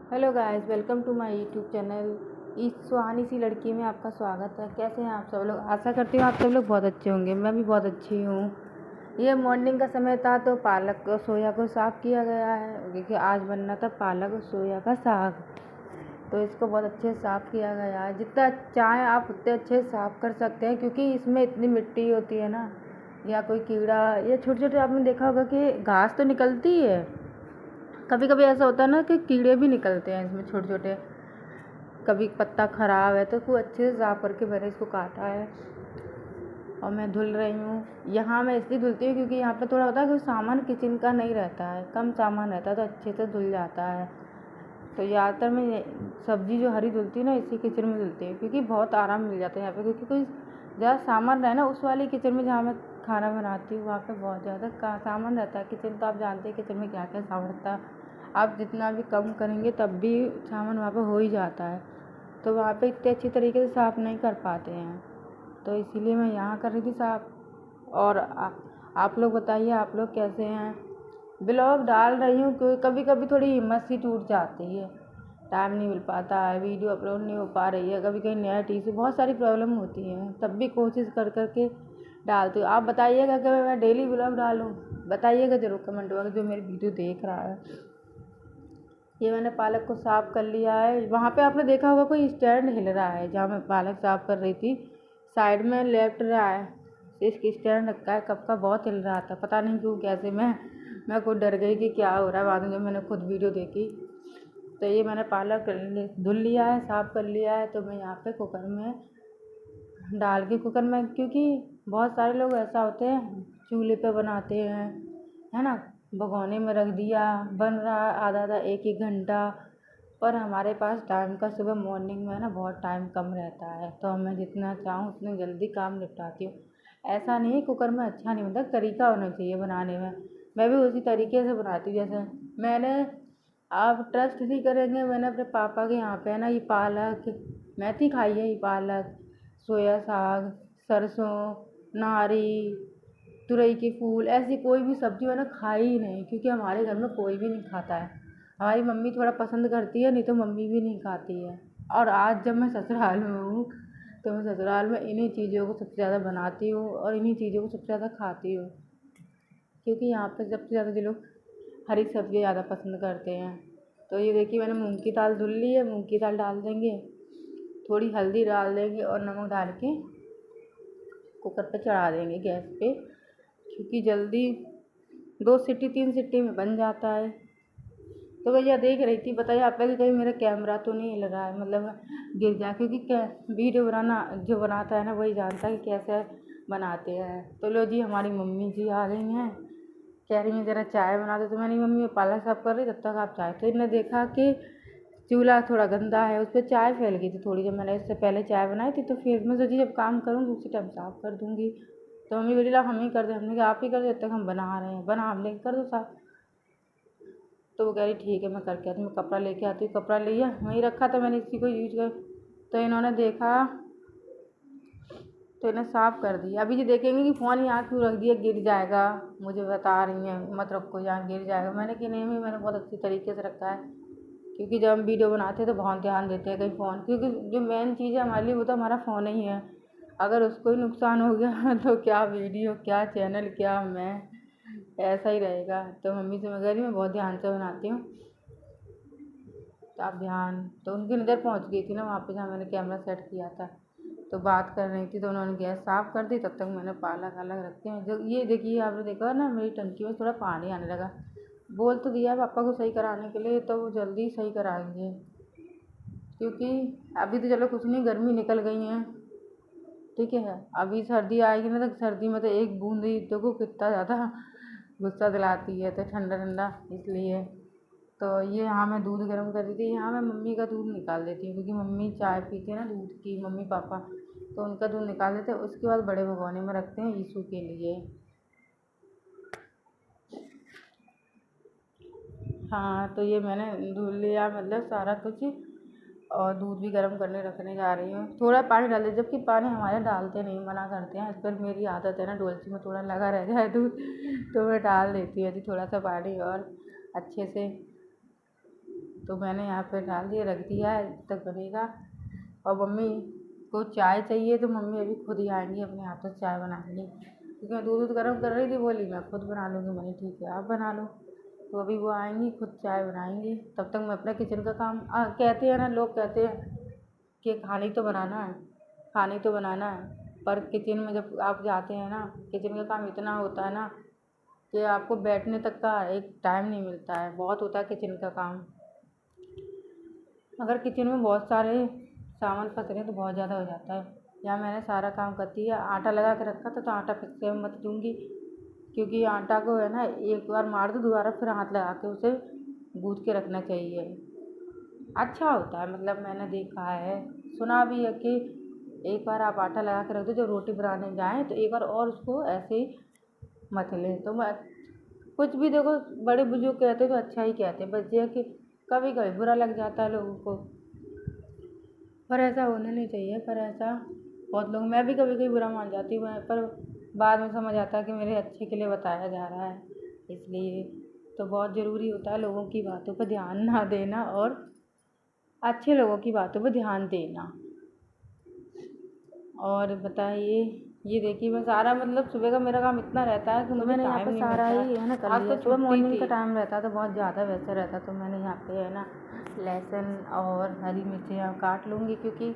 Hello guys, welcome to my YouTube channel. इस सुहानी सी लड़की में आपका स्वागत है। कैसे हैं आप सब लोग? आशा करती हूँ आप सब लोग बहुत अच्छे होंगे। मैं भी बहुत अच्छी हूँ। ये मॉर्निंग का समय था तो पालक और सोया को साफ़ किया गया है क्योंकि आज बनना था पालक और सोया का साग। तो इसको बहुत अच्छे से साफ़ किया गया है। जितना चाहें आप उतने अच्छे से साफ़ कर सकते हैं क्योंकि इसमें इतनी मिट्टी होती है ना, या कोई कीड़ा या छोटे छोटे, आपने देखा होगा कि घास तो निकलती है, कभी कभी ऐसा होता है ना कि कीड़े भी निकलते हैं इसमें छोटे छोटे। कभी पत्ता ख़राब है तो खूब अच्छे से साफ़ करके मैंने इसको काटा है और मैं धुल रही हूँ। यहाँ मैं इसलिए धुलती हूँ क्योंकि यहाँ पे थोड़ा होता है कि सामान किचन का नहीं रहता है, कम सामान रहता है तो अच्छे से धुल जाता है। तो ज़्यादातर मैं सब्ज़ी जो हरी धुलती हूँ ना, इसी किचन में धुलती हूँ क्योंकि बहुत आराम मिल जाता है यहाँ पे। क्योंकि कोई ज़्यादा सामान रहे ना, उस वाली किचन में जहाँ मैं खाना बनाती हूँ वहाँ पे बहुत ज़्यादा सामान रहता है। किचन तो आप जानते हैं किचन में क्या क्या सामान रहता है। आप जितना भी कम करेंगे तब भी सामान वहाँ पे हो ही जाता है, तो वहाँ पे इतने अच्छी तरीके से साफ़ नहीं कर पाते हैं। तो इसीलिए मैं यहाँ कर रही थी साफ़। और आप लोग बताइए, आप लोग कैसे हैं? ब्लॉग डाल रही हूँ क्योंकि कभी कभी थोड़ी हिम्मत सी टूट जाती है, टाइम नहीं मिल पाता है, वीडियो अपलोड नहीं हो पा रही है, कभी कहीं नेट इशू, बहुत सारी प्रॉब्लम होती है, तब भी कोशिश कर करके डालती हूँ। आप बताइएगा कि मैं डेली ब्लॉग डालूँ? बताइएगा ज़रूर कमेंट में जो मेरी वीडियो देख रहा है। ये मैंने पालक को साफ़ कर लिया है। वहाँ पे आपने देखा होगा कोई स्टैंड हिल रहा है जहाँ मैं पालक साफ़ कर रही थी, साइड में लेफ्ट रहा है, इसकी स्टैंड रखा है, कब का बहुत हिल रहा था, पता नहीं क्यों कैसे। मैं खुद डर गई कि क्या हो रहा है। बाद में जब मैंने खुद वीडियो देखी तो ये मैंने पालक धुल लिया है, साफ़ कर लिया है। तो मैं यहाँ पे कुकर में डाल के, कुकर में, क्योंकि बहुत सारे लोग ऐसा होते हैं चूल्हे पे बनाते हैं, है ना, भगोने में रख दिया, बन रहा आधा आधा एक एक घंटा। पर हमारे पास टाइम का सुबह मॉर्निंग में ना बहुत टाइम कम रहता है, तो मैं जितना चाहूँ उतने जल्दी काम निपटाती हूँ। ऐसा नहीं कुकर में अच्छा नहीं बनता, तरीका होना चाहिए बनाने में। मैं भी उसी तरीके से बनाती हूँ। जैसे मैंने, आप ट्रस्ट नहीं करेंगे, मैंने अपने पापा के यहाँ पे है ना ये पालक मेथी खाई है, ये पालक, सोया साग, सरसों, नारी, तुरई के फूल, ऐसी कोई भी सब्ज़ी मैंने खाई ही नहीं क्योंकि हमारे घर में कोई भी नहीं खाता है। हमारी मम्मी थोड़ा पसंद करती है, नहीं तो मम्मी भी नहीं खाती है। और आज जब मैं ससुराल में हूँ तो मैं ससुराल में इन्हीं चीज़ों को सबसे ज़्यादा बनाती हूँ और इन्हीं चीज़ों को सबसे ज़्यादा खाती हूँ क्योंकि यहाँ पर सबसे ज़्यादा जो लोग हरी सब्ज़ी ज़्यादा पसंद करते हैं। तो ये देखिए मैंने मूँग की दाल धुल ली है, मूँग की दाल डाल देंगे, थोड़ी हल्दी डाल देंगे और नमक डाल के कुकर पे चढ़ा देंगे गैस पे, क्योंकि जल्दी 2 सीटी 3 सीटी में बन जाता है। तो भैया देख रही थी, बताइए आप लोग, कहीं मेरा कैमरा तो नहीं हिल रहा है, मतलब गिर जाए, क्योंकि वीडियो बनाना जो बनाता है ना वही जानता है कि कैसे बनाते हैं। तो लो जी, हमारी मम्मी जी आ गई हैं, कह रही हैं ज़रा चाय बना दो। तो मैंने मम्मी पालक साफ़ कर रही, तब तक आप चाय। तो इन्होंने देखा कि चूल्हा थोड़ा गंदा है, उस पर चाय फैल गई थी थोड़ी, जब मैंने इससे पहले चाय बनाई थी। तो फिर मैं सोची जब काम करूँगी उसी टाइम साफ़ कर दूँगी। तो मम्मी बोली ला हम ही कर दें। हमने कहा आप ही कर दो, जब तक हम बना रहे हैं, बना हम लेके कर दो साफ़। तो वो कह रही ठीक है मैं करके आती हूँ। मैं कपड़ा लेके आती हूँ, कपड़ा लिया, वहीं रखा था मैंने, इसी को यूज कर। तो इन्होंने देखा तो इन्हें साफ़ कर दिया। अभी ये देखेंगे कि फ़ोन यहाँ क्यों रख दिया, गिर जाएगा, मुझे बता रही हैं मत रखो यहाँ गिर जाएगा। मैंने कि नहीं, मैंने बहुत अच्छी तरीके से रखा है क्योंकि जब हम वीडियो बनाते हैं तो बहुत ध्यान देते हैं कहीं फ़ोन, क्योंकि जो मेन चीज़ है हमारे लिए वो तो हमारा फ़ोन ही है। अगर उसको ही नुकसान हो गया तो क्या वीडियो, क्या चैनल, क्या मैं, ऐसा ही रहेगा। तो मम्मी से मैं कह रही मैं बहुत ध्यान से बनाती हूँ, तो आप ध्यान। तो उनकी नज़र पहुँच गई थी ना वहाँ पे जहाँ मैंने कैमरा सेट किया था, तो बात कर रही थी, तो उन्होंने गैस साफ़ कर दी। तब तक मैंने पालक अलग रखे हैं। जो ये देखिए, आपने देखा ना मेरी टंकी में थोड़ा पानी आने लगा। बोल तो दिया है पापा को सही कराने के लिए, तो वो जल्दी सही कराएंगे क्योंकि अभी तो चलो कुछ नहीं, गर्मी निकल गई है, ठीक है। अभी सर्दी आएगी ना, तो सर्दी में तो एक बूंद ही देखो कितना ज़्यादा गुस्सा दिलाती है, तो ठंडा ठंडा इसलिए। तो ये यहाँ मैं दूध गर्म कर रही थी, यहाँ मैं मम्मी का दूध निकाल देती हूँ क्योंकि मम्मी चाय पीती है ना दूध की, मम्मी पापा, तो उनका दूध निकाल देते हैं। उसके बाद बड़े भगोने में रखते हैं यीशु के लिए। हाँ, तो ये मैंने धुल लिया, मतलब सारा कुछ, और दूध भी गर्म करने रखने जा रही हूँ। थोड़ा पानी डाल दे, जबकि पानी हमारे डालते नहीं, मना करते हैं। इस पर मेरी आदत है ना, डोलची में थोड़ा लगा रह जाए दूध तो मैं डाल देती हूँ थोड़ा सा पानी और अच्छे से। तो मैंने यहाँ पे डाल दिया, रख दिया है, जब तक बनेगा। और मम्मी को चाय चाहिए तो मम्मी अभी खुद ही आएंगी, अपने हाथों से चाय बनाएंगी, क्योंकि मैं दूध गर्म कर रही थी। बोली मैं खुद बना लूँगी। मैंने ठीक है, आप बना लो। तो अभी वो आएंगी, खुद चाय बनाएंगी, तब तक मैं अपना किचन का काम कहते हैं ना, लोग कहते हैं कि खाना ही तो बनाना है, खाना ही तो बनाना है, पर किचन में जब आप जाते हैं ना, किचन का काम इतना होता है ना कि आपको बैठने तक का एक टाइम नहीं मिलता है। बहुत होता है किचन का काम। अगर किचन में बहुत सारे सामान फंस रहे हैं तो बहुत ज़्यादा हो जाता है। यहाँ मैंने सारा काम कर दिया। आटा लगा के रखा था तो आटा फिर से मत दूँगी, क्योंकि आटा को है ना एक बार मार दो, दोबारा फिर हाथ लगा के उसे गूँथ के रखना चाहिए। अच्छा होता है, मतलब मैंने देखा है, सुना भी है कि एक बार आप आटा लगा के रख दो, जब रोटी बनाने जाएँ तो एक बार और उसको ऐसे ही मत लें। तो मैं कुछ भी देखो, बड़े बुजुर्ग कहते तो अच्छा ही कहते, बस ये है कि कभी कभी बुरा लग जाता है लोगों को, पर ऐसा होना नहीं चाहिए। पर ऐसा बहुत लोग, मैं भी कभी कभी बुरा मान जाती हूँ, पर बाद में समझ आता है कि मेरे अच्छे के लिए बताया जा रहा है। इसलिए तो बहुत ज़रूरी होता है लोगों की बातों पर ध्यान ना देना और अच्छे लोगों की बातों पर ध्यान देना। और बताइए, ये देखिए मैं सारा, मतलब सुबह का मेरा काम इतना रहता है कि मुझे यहाँ टाइम पे नहीं सारा मिलता ही है ना कर आज लिया। तो सुबह छुट्टी मॉर्निंग का थी। टाइम रहता तो बहुत ज़्यादा वैसे रहता, तो मैंने यहाँ पे है ना लहसुन और हरी मिर्चियाँ काट लूँगी, क्योंकि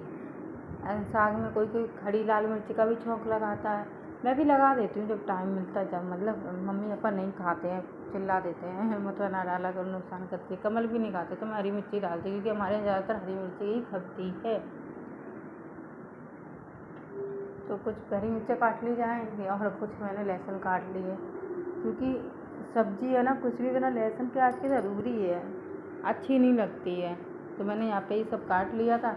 साग में कोई कोई खड़ी लाल मिर्च का भी छौंक लगाता है। मैं भी लगा देती हूँ जब टाइम मिलता है, जब मतलब मम्मी पापा नहीं खाते हैं, चिल्ला देते हैं मत ना डाला कर, नुकसान करती है। कमल भी नहीं खाते तो मैं हरी मिर्ची डालती हूँ, क्योंकि हमारे यहाँ ज़्यादातर हरी मिर्ची ही खपती है। तो कुछ हरी मिर्चें काट ली जाएँ और कुछ मैंने लहसुन काट लिए, क्योंकि सब्ज़ी है ना, कुछ भी बना लहसुन प्याज की ज़रूरी है, अच्छी नहीं लगती है। तो मैंने यहाँ पे ही सब काट लिया था।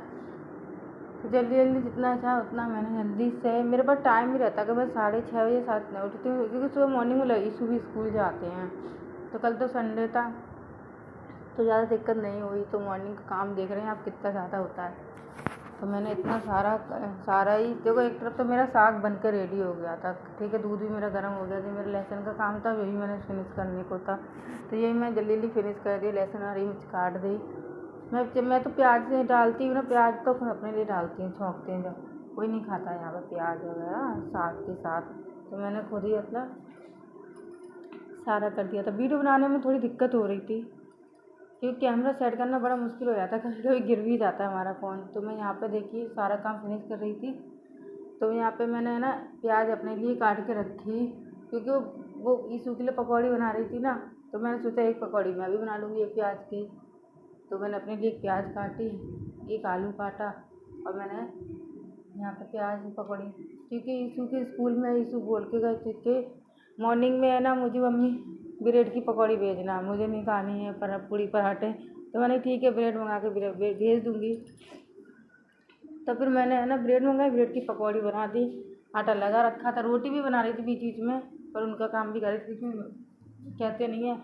तो जल्दी जल्दी जितना चाहा उतना मैंने जल्दी से, मेरे पास टाइम भी रहता कि मैं 6:30 बजे 7 में उठती हूँ, क्योंकि सुबह मॉर्निंग में ईशू भी स्कूल जाते हैं। तो कल तो संडे था तो ज़्यादा दिक्कत नहीं हुई। तो मॉर्निंग का काम देख रहे हैं आप कितना ज़्यादा होता है। तो मैंने इतना सारा ही देखो, एक तरफ तो मेरा साग बनकर रेडी हो गया था, ठीक है, दूध भी मेरा गर्म हो गया था, मेरा लहसुन का काम था वही मैंने फिनिश करने को था, तो यही मैं जल्दी जल्दी फिनिश कर दी। लहसुन हरी मिर्च काट दी। मैं तो प्याज से डालती हूँ ना, प्याज तो अपने लिए डालती हूँ, छौंकते हैं जब, कोई नहीं खाता यहाँ पर प्याज वगैरह साग के साथ। तो मैंने खुद ही मतलब सारा कर दिया था। वीडियो बनाने में थोड़ी दिक्कत हो रही थी, क्योंकि कैमरा सेट करना बड़ा मुश्किल हो जाता है, कभी कभी गिर भी जाता है हमारा फ़ोन। तो मैं यहाँ पे देखिए सारा काम फिनिश कर रही थी। तो यहाँ पे मैंने है ना प्याज अपने लिए काट के रखी, क्योंकि वो ईशू के लिए पकौड़ी बना रही थी ना, तो मैंने सोचा एक पकौड़ी मैं भी बना लूँगी एक प्याज की। तो मैंने अपने लिए एक प्याज काटी, एक आलू काटा, और मैंने यहाँ पे प्याज की पकौड़ी, क्योंकि ईशू के स्कूल में ईशू बोल के गए थे कि मॉर्निंग में है ना मुझे मम्मी ब्रेड की पकौड़ी भेजना, मुझे नहीं खानी है पर पूड़ी पराठे। तो मैंने ठीक है ब्रेड मंगा के भेज दूँगी। तो फिर मैंने है ना ब्रेड मंगाई, ब्रेड की पकौड़ी बना दी। आटा लगा रखा था, रोटी भी बना रही थी बीच बीच में, पर उनका काम भी कर रही थी। कहते नहीं है,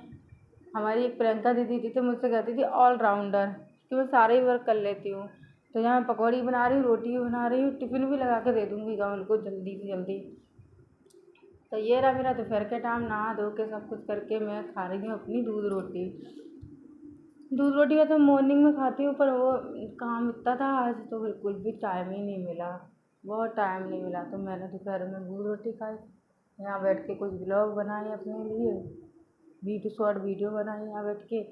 हमारी एक प्रियंका दीदी थी तो मुझसे कहती थी ऑलराउंडर, कि मैं सारे ही वर्क कर लेती हूँ। तो यहाँ पकौड़ी बना रही हूँ, रोटी भी बना रही हूँ, टिफ़िन भी लगा के दे दूँगी कमल को जल्दी से जल्दी। तो ये रहा मेरा दोपहर के टाइम, नहा धो के सब कुछ करके मैं खा रही हूँ अपनी दूध रोटी। दूध रोटी मैं तो मॉर्निंग में खाती हूँ, पर वो काम इतना था आज तो बिल्कुल भी टाइम ही नहीं मिला, बहुत टाइम नहीं मिला। तो मैंने दोपहर में दूध रोटी खाई, यहाँ बैठ के कुछ ब्लॉग बनाए अपने लिए, शॉर्ट वीडियो बनाई यहाँ बैठ के,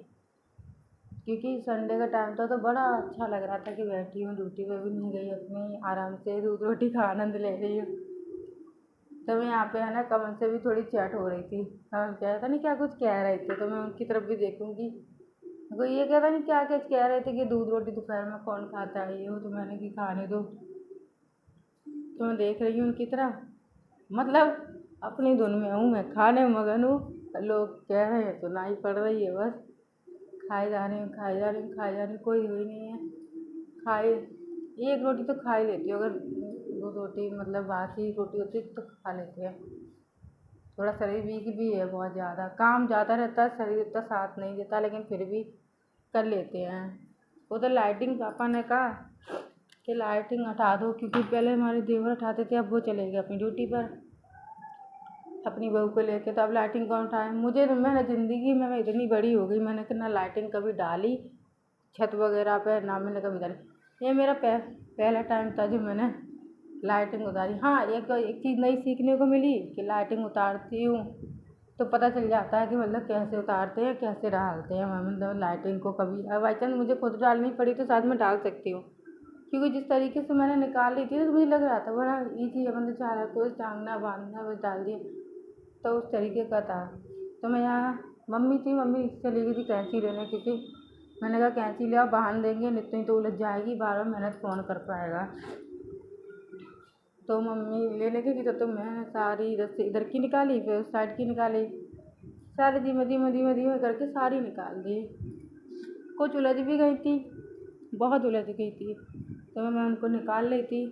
क्योंकि संडे का टाइम था तो बड़ा अच्छा लग रहा था कि बैठी हूँ, ड्यूटी पे भी नहीं गई, अपनी आराम से दूध रोटी का आनंद ले रही हूँ। तो मैं यहाँ पे है ना कमल से भी थोड़ी चैट हो रही थी, कमल कह रहा था नहीं क्या कुछ कह रहे थे, तो मैं उनकी तरफ भी देखूँगी। वो ये कहता नहीं क्या क्या कह रहे थे कि दूध रोटी दोपहर में कौन खाता है ये वो, तो मैंने कि खाने दो। तो मैं देख रही हूँ उनकी तरफ, मतलब अपनी धुन में हूँ, मैं खाने में मगन हूँ, लोग कह रहे हैं सुनाई पड़ रही है, बस खाए जा रही हूँ खाए जा रही हूँ खाए जा रही हूँ, कोई हुई नहीं है खाए। एक रोटी तो खा ही लेती हूँ, अगर दो रोटी मतलब बासी रोटी होती तो खा लेते हैं। थोड़ा शरीर वीक भी है, बहुत ज़्यादा काम ज़्यादा रहता है, शरीर इतना साथ नहीं देता, लेकिन फिर भी कर लेते हैं। वो तो लाइटिंग पापा ने कहा कि लाइटिंग हटा दो, क्योंकि पहले हमारे देवर उठाते थे, अब वो चले गए अपनी ड्यूटी पर अपनी बहू को लेके, तो अब लाइटिंग कौन उठाए। मुझे मैंने ज़िंदगी में मैं इतनी बड़ी हो गई, मैंने ना लाइटिंग कभी डाली छत वगैरह पे ना मैंने कभी उतारी। ये मेरा पहला टाइम था जो मैंने लाइटिंग उतारी। हाँ, एक चीज़ नई सीखने को मिली कि लाइटिंग उतारती हूँ तो पता चल जाता है कि मतलब कैसे उतारते हैं, कैसे डालते हैं। मतलब लाइटिंग को कभी बाई चांस मुझे खुद डालनी पड़ी तो साथ में डाल सकती हूँ, क्योंकि जिस तरीके से मैंने निकाल ली थी तो मुझे लग रहा था बड़ा ईजी है, मतलब चाह रहा कोई टांगना बांधना बस डाल दिया, तो उस तरीके का था। तो मैं यहाँ मम्मी चली गई थी कैंची लेने, क्योंकि मैंने कहा कैंची ले आओ, बांध देंगे, नहीं तो उलझ जाएगी, बार बार मेहनत कौन कर पाएगा। तो मम्मी लेने गई थी तो मैं सारी इधर से इधर की निकाली, फिर उस साइड की निकाली, सारी धीमे धीमे करके सारी निकाल दी। कुछ उलझ भी गई थी, बहुत उलझ गई थी, तो मैं उनको निकाल ली थी।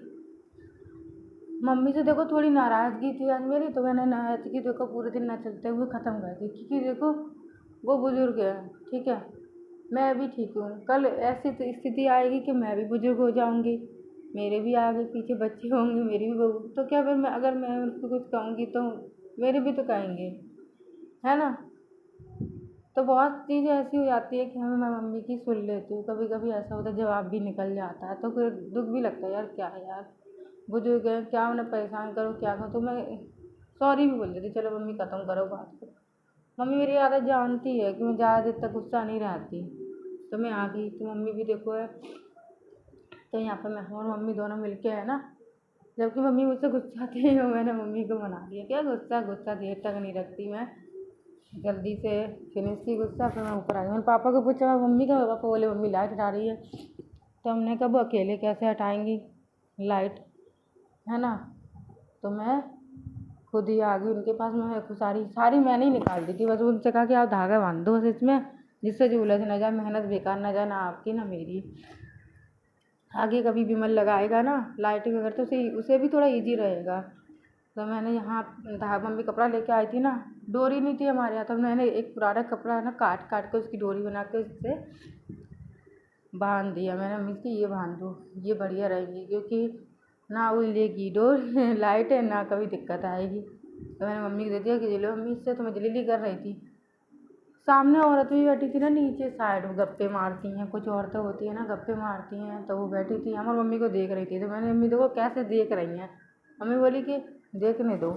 मम्मी से देखो थोड़ी नाराज़गी थी आज मेरी, तो मैंने नाराज़गी देखो पूरे दिन ना चलते हुए ख़त्म कर दी, क्योंकि देखो वो बुज़ुर्ग है, ठीक है, मैं भी ठीक हूँ। कल ऐसी स्थिति आएगी कि मैं भी बुज़ुर्ग हो जाऊँगी, मेरे भी आगे पीछे बच्चे होंगे, मेरी भी बहू, तो क्या फिर अगर मैं उनको कुछ कहूँगी तो मेरे भी तो कहेंगे, है ना। तो बहुत चीज़ें ऐसी हो जाती है कि मैं मम्मी की सुन लेती हूँ। कभी कभी ऐसा होता है जवाब भी निकल जाता है, तो फिर दुख भी लगता है, यार क्या है यार, बुजुर्ग है, क्या उन्हें परेशान करो, क्या करो। तो मैं सॉरी भी बोल देती, चलो मम्मी ख़त्म करो बात को। मम्मी मेरी आदत जानती है कि मैं ज़्यादा देर तक गुस्सा नहीं रहती, तो मैं आ गई तो मम्मी भी देखो है, तो यहाँ पर मैं और मम्मी दोनों मिलके है ना, जबकि मम्मी मुझसे गुस्साती है, मैंने मम्मी को मना दिया, क्या गुस्सा देर तक नहीं रखती मैं, जल्दी से फिनिश की गुस्सा, फिर मैं ऊपर आ गई। मैंने पापा को पूछा मम्मी का, पापा बोले मम्मी लाइट हटा रही है। तो हमने कहा वो अकेले कैसे हटाएंगी लाइट, है ना। तो मैं खुद ही आ गई उनके पास, मैं सारी मैंने ही निकाल दी थी। बस उनसे कहा कि आप धागा बांध दो बस इसमें, जिससे जो उलझ ना जाए, मेहनत बेकार ना जाए, ना आपकी ना मेरी। आगे कभी भी मन लगाएगा ना लाइटिंग वगैरह तो उसे भी थोड़ा ईजी रहेगा। तो मैंने यहाँ मम्मी कपड़ा लेके आई थी ना, डोरी नहीं थी हमारे यहाँ, तो मैंने एक पुराना कपड़ा है ना काट के उसकी डोरी बना के उससे बांध दिया। मैंने मम्मी की ये बांध दो, ये बढ़िया रहेगी, क्योंकि ना उलझेगी डोर लाइट है, ना कभी दिक्कत आएगी। तो मैंने मम्मी को दे दिया कि ले लो मम्मी, इससे तो मैं जल्दी कर रही थी। सामने औरत भी बैठी थी ना नीचे साइड में, गप्पे मारती हैं, कुछ औरतें होती हैं ना गप्पे मारती हैं, तो वो बैठी थी हमारी मम्मी को देख रही थी। तो मैंने मम्मी देखो कैसे देख रही हैं, मम्मी बोली कि देखने दो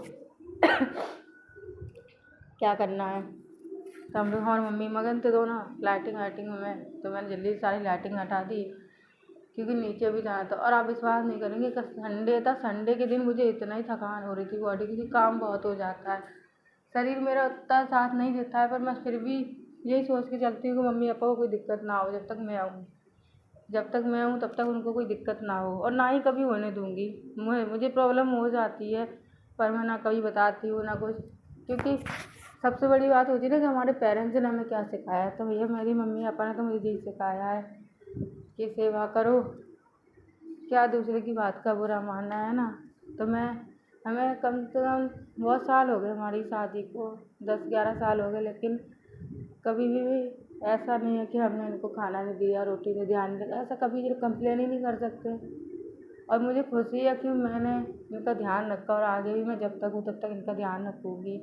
क्या करना है। तो हम लोग और मम्मी मगन थे दोनों लाइटिंग में, तो मैंने जल्दी सारी लाइटिंग हटा दी, क्योंकि नीचे भी जाना था। और आप विश्वास नहीं करेंगे कि संडे था, संडे के दिन मुझे इतना ही थकान हो रही थी बॉडी की, क्योंकि काम बहुत हो जाता है, शरीर मेरा उतना साथ नहीं देता है, पर मैं फिर भी यही सोच के चलती हूँ कि मम्मी पापा को कोई दिक्कत ना हो जब तक मैं आऊँ, तब तक उनको कोई दिक्कत ना हो, और ना ही कभी होने दूँगी। मुझे प्रॉब्लम हो जाती है, पर मैं ना कभी बताती हूँ ना कुछ, क्योंकि सबसे बड़ी बात होती है ना कि हमारे पेरेंट्स ने हमें क्या सिखाया है। तो भैया मेरी मम्मी पापा ने तो मुझे यही सिखाया है कि सेवा करो, क्या दूसरे की बात का बुरा मानना, है ना। तो हमें कम से कम बहुत साल हो गए हमारी शादी को, 10-11 साल हो गए, लेकिन कभी भी ऐसा नहीं है कि हमने इनको खाना नहीं दिया, रोटी नहीं, ध्यान नहीं रखा, ऐसा कभी कंप्लेन ही नहीं कर सकते। और मुझे खुशी है कि मैंने इनका ध्यान रखा, और आगे भी मैं जब तक हूँ तब तक इनका ध्यान रखूँगी,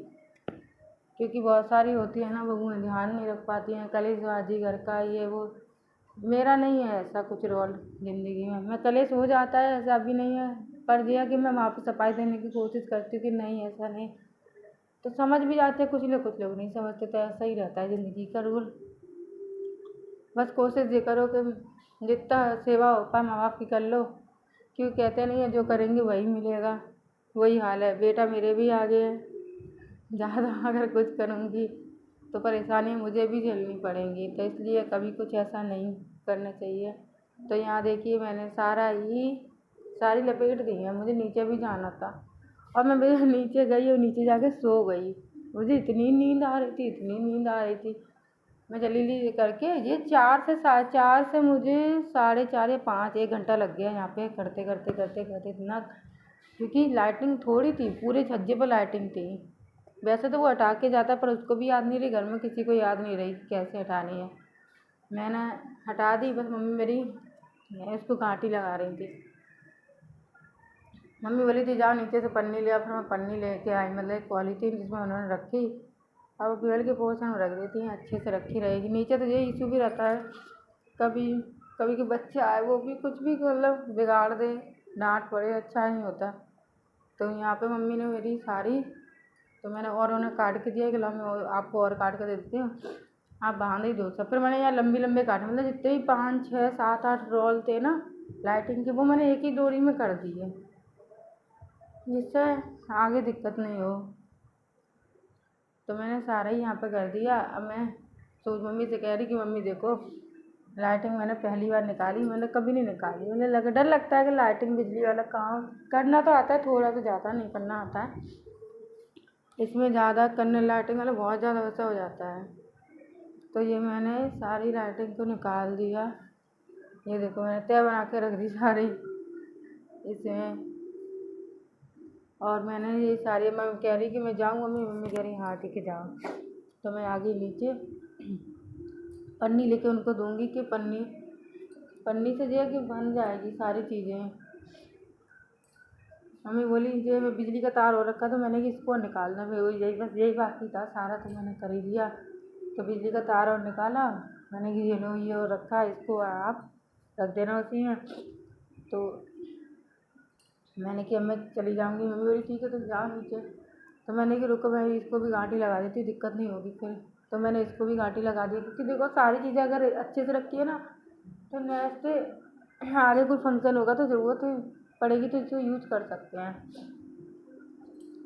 क्योंकि बहुत सारी होती है ना बहुएँ ध्यान नहीं रख पाती हैं, कलेशबाजी घर का ये वो। मेरा नहीं है ऐसा कुछ रोल ज़िंदगी में, मैं कलेश हो जाता है ऐसा भी नहीं है, पर यह है कि मैं वहाँ पर सफाई देने की कोशिश करती हूँ कि नहीं ऐसा नहीं, तो समझ भी जाते हैं कुछ लोग नहीं समझते, तो ऐसा ही रहता है ज़िंदगी का रूल। बस कोशिश ये करो कि जितना सेवा हो पाए माँ बाप की कर लो, क्यों कहते नहीं है जो करेंगे वही मिलेगा, वही हाल है। बेटा मेरे भी आगे है, ज़्यादा अगर कुछ करूँगी तो परेशानी मुझे भी झेलनी पड़ेंगी, तो इसलिए कभी कुछ ऐसा नहीं करना चाहिए। तो यहाँ देखिए मैंने सारी लपेट दी है, मुझे नीचे भी जाना था, और मैं नीचे गई और नीचे जाके सो गई। मुझे इतनी नींद आ रही थी, मैं जल्दी करके ये 4 से मुझे 4:30 या 5 1 घंटा लग गया यहाँ पे करते इतना, क्योंकि लाइटिंग थोड़ी थी, पूरे छज्जे पर लाइटिंग थी। वैसे तो वो हटा के जाता, पर उसको भी याद नहीं रही, घर में किसी को याद नहीं रही कैसे हटानी है। मैंने हटा दी, बस मम्मी मेरी इसको कांटी लगा रही थी। मम्मी बोली थी जाओ नीचे से पन्नी ले आओ, फिर मैं पन्नी लेके आई, मतलब एक पॉलीथीन जिसमें उन्होंने रखी, अब पेड़ के पोर्शन में रख देती हैं, अच्छे से रखी रहेगी। नीचे तो ये इशू भी रहता है कभी कभी के बच्चे आए वो भी कुछ भी मतलब बिगाड़ दे, डांट पड़े, अच्छा नहीं होता। तो यहाँ पे मम्मी ने मेरी सारी, तो मैंने और उन्हें काट के दिया कि लो मैं आपको और काट कर दे देती हूँ, आप बांध ही दो सब। फिर मैंने यहाँ लंबे लंबे काटे, मतलब जितने भी 5 6 7 8 रोल थे ना लाइटिंग के, वो मैंने एक ही डोरी में कर दिए, जिससे आगे दिक्कत नहीं हो। तो मैंने सारा ही यहाँ पे कर दिया। अब मैं तो मम्मी से कह रही कि मम्मी देखो लाइटिंग मैंने पहली बार निकाली, मैंने कभी नहीं निकाली। मुझे डर लगता है कि लाइटिंग बिजली वाला काम करना तो आता है थोड़ा, तो ज़्यादा नहीं करना आता है। इसमें ज़्यादा करने लाइटिंग वाला बहुत ज़्यादा वैसा हो जाता है। तो ये मैंने सारी लाइटिंग को निकाल दिया। ये देखो मैंने तय बना के रख दी सारी इसमें। और मैंने ये सारी, मैं कह रही कि मैं जाऊँ मम्मी, मम्मी कह रही हाँ ठीक है जाओ। तो मैं आ गई नीचे, पन्नी लेके उनको दूंगी कि पन्नी से जो है कि बन जाएगी सारी चीज़ें। मम्मी बोली ये बिजली का तार हो रखा, तो मैंने कि इसको निकालना, मैं वही यही बस यही बाकी था, सारा तो मैंने कर ही दिया। तो बिजली का तार और निकाला, मैंने कि ये लो ये हो रखा है, इसको आप रख देना उसी में। तो मैंने कि अब मैं चली जाऊँगी, मम्मी बोली ठीक है तुम जाओ नीचे। तो मैंने कि रुको मैं इसको भी गांठी लगा देती हूँ, दिक्कत नहीं होगी फिर। तो मैंने इसको भी गांठी लगा दी, क्योंकि देखो सारी चीज़ें अगर अच्छे से रखी है ना, तो नेक्स्ट आगे कोई फंक्शन होगा तो ज़रूरत पड़ेगी तो इसको यूज कर सकते हैं।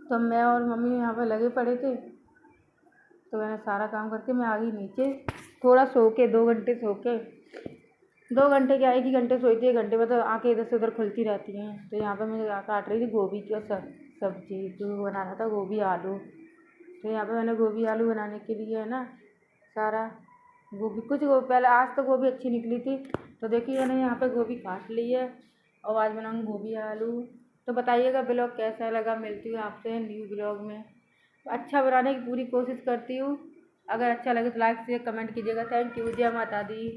तो मैं और मम्मी यहाँ पे लगे पड़े थे। तो मैंने सारा काम करके मैं आ गई नीचे, थोड़ा सो के 2 घंटे सो के, 2 घंटे क्या 1 ही घंटे सोई थी, 1 घंटे में तो आँखें इधर से उधर खुलती रहती हैं। तो यहाँ पे मैं काट रही थी गोभी की सब्जी, जो बनाना था गोभी आलू। तो यहाँ पे मैंने गोभी आलू बनाने के लिए है ना सारा गोभी, कुछ पहले आज तो गोभी अच्छी निकली थी, तो देखिए मैंने यहाँ पे गोभी काट ली है और आज बनाऊँगी गोभी आलू। तो बताइएगा ब्लॉग कैसा लगा, मिलती हूँ आपसे न्यू ब्लॉग में। अच्छा बनाने की पूरी कोशिश करती हूँ, अगर अच्छा लगे तो लाइक शेयर कमेंट कीजिएगा। थैंक यू, जय माता दी।